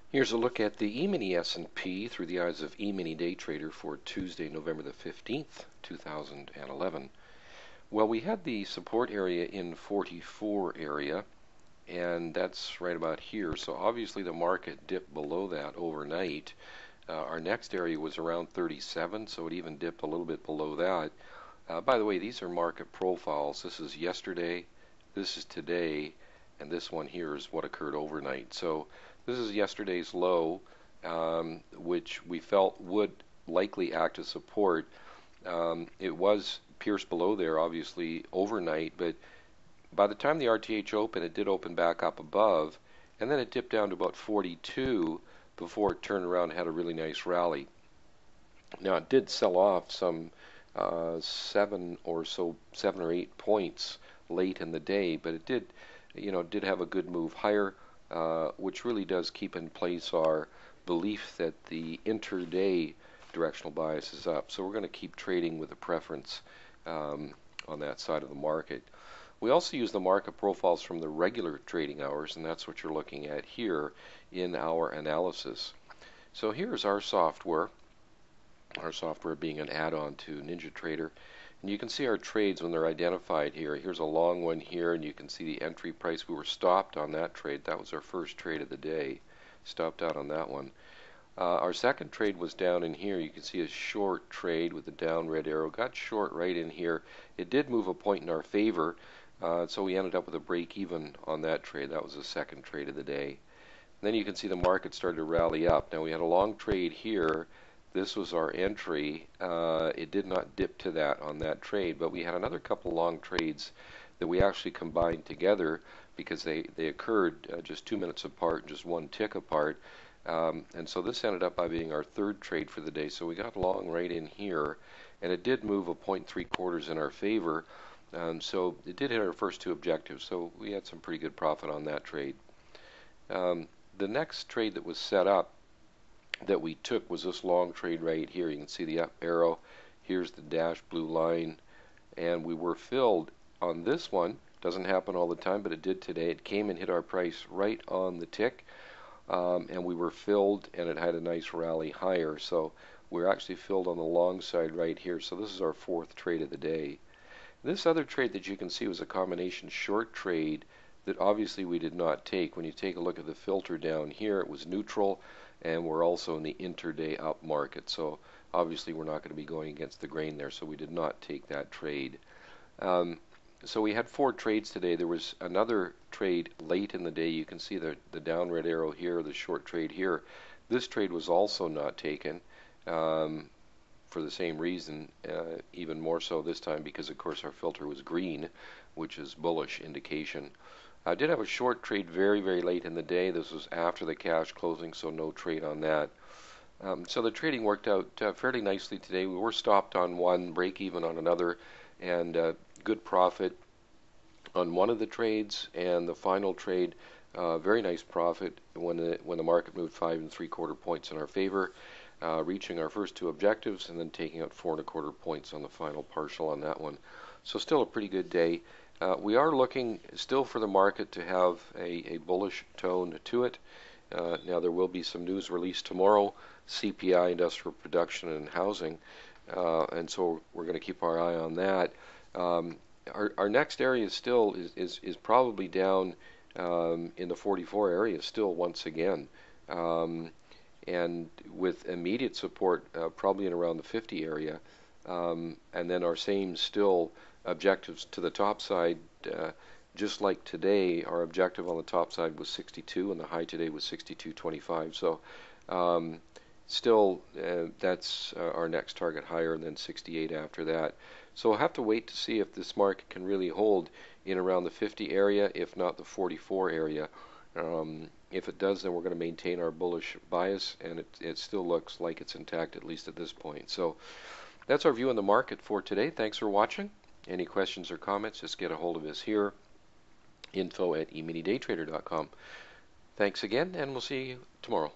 Here's a look at the E-mini S&P through the eyes of E-mini Day Trader for Tuesday, November the 15th, 2011. Well, we had the support area in 44 area, and that's right about here. So obviously the market dipped below that overnight. Our next area was around 37, so it even dipped a little bit below that. By the way, these are market profiles. This is yesterday, this is today, and this one here is what occurred overnight. So this is yesterday's low, which we felt would likely act as support. It was pierced below there, obviously, overnight, but by the time the RTH opened, it did open back up above, and then it dipped down to about 42 before it turned around and had a really nice rally. Now, it did sell off some 7 or 8 points late in the day, but it did have a good move higher, which really does keep in place our belief that the intraday directional bias is up. So we're going to keep trading with a preference on that side of the market. We also use the market profiles from the regular trading hours, and that's what you're looking at here in our analysis. So here's our software being an add-on to NinjaTrader. And you can see our trades when they're identified here. Here's a long one here, and you can see the entry price. We were stopped on that trade. That was our first trade of the day. Stopped out on that one. Our second trade was down in here. You can see a short trade with the down red arrow. Got short right in here. It did move a point in our favor, so we ended up with a break even on that trade. That was the second trade of the day. And then you can see the market started to rally up. Now we had a long trade here. This was our entry. It did not dip to that on that trade, but we had another couple long trades that we actually combined together because they occurred just 2 minutes apart, just one tick apart. And so this ended up by being our third trade for the day. So we got long right in here, and it did move a 0.75 in our favor. So it did hit our first two objectives. So we had some pretty good profit on that trade. The next trade that was set up that we took was this long trade right here. You can see the up arrow. Here's the dashed blue line, and we were filled on this one. Doesn't happen all the time, but it did today. It came and hit our price right on the tick, and we were filled, and it had a nice rally higher. So we're actually filled on the long side right here. So this is our fourth trade of the day. This other trade that you can see was a combination short trade that obviously we did not take. When you take a look at the filter down here, it was neutral, and we're also in the intraday up market. So obviously we're not going to be going against the grain there, so we did not take that trade. So we had 4 trades today. There was another trade late in the day. You can see the down red arrow here, the short trade here. This trade was also not taken for the same reason, even more so this time because of course our filter was green, which is bullish indication. I did have a short trade very, very late in the day. This was after the cash closing, so no trade on that. So the trading worked out fairly nicely today. We were stopped on one, break even on another, and good profit on one of the trades. And the final trade, very nice profit when the market moved 5 3/4 points in our favor, reaching our first 2 objectives, and then taking out 4 1/4 points on the final partial on that one. So still a pretty good day. We are looking still for the market to have a bullish tone to it. Now there will be some news released tomorrow, CPI, industrial production, and housing, and so we're going to keep our eye on that. Our next area still is probably down in the 44 area still once again, and with immediate support probably in around the 50 area, and then our same still objectives to the top side. Just like today, our objective on the top side was 62, and the high today was 62.25. So still, that's our next target higher, and then 68 after that. So we'll have to wait to see if this market can really hold in around the 50 area, if not the 44 area. If it does, then we're going to maintain our bullish bias, and it still looks like it's intact, at least at this point. So that's our view on the market for today. Thanks for watching. Any questions or comments, just get a hold of us here, info@eminidaytrader.com. Thanks again, and we'll see you tomorrow.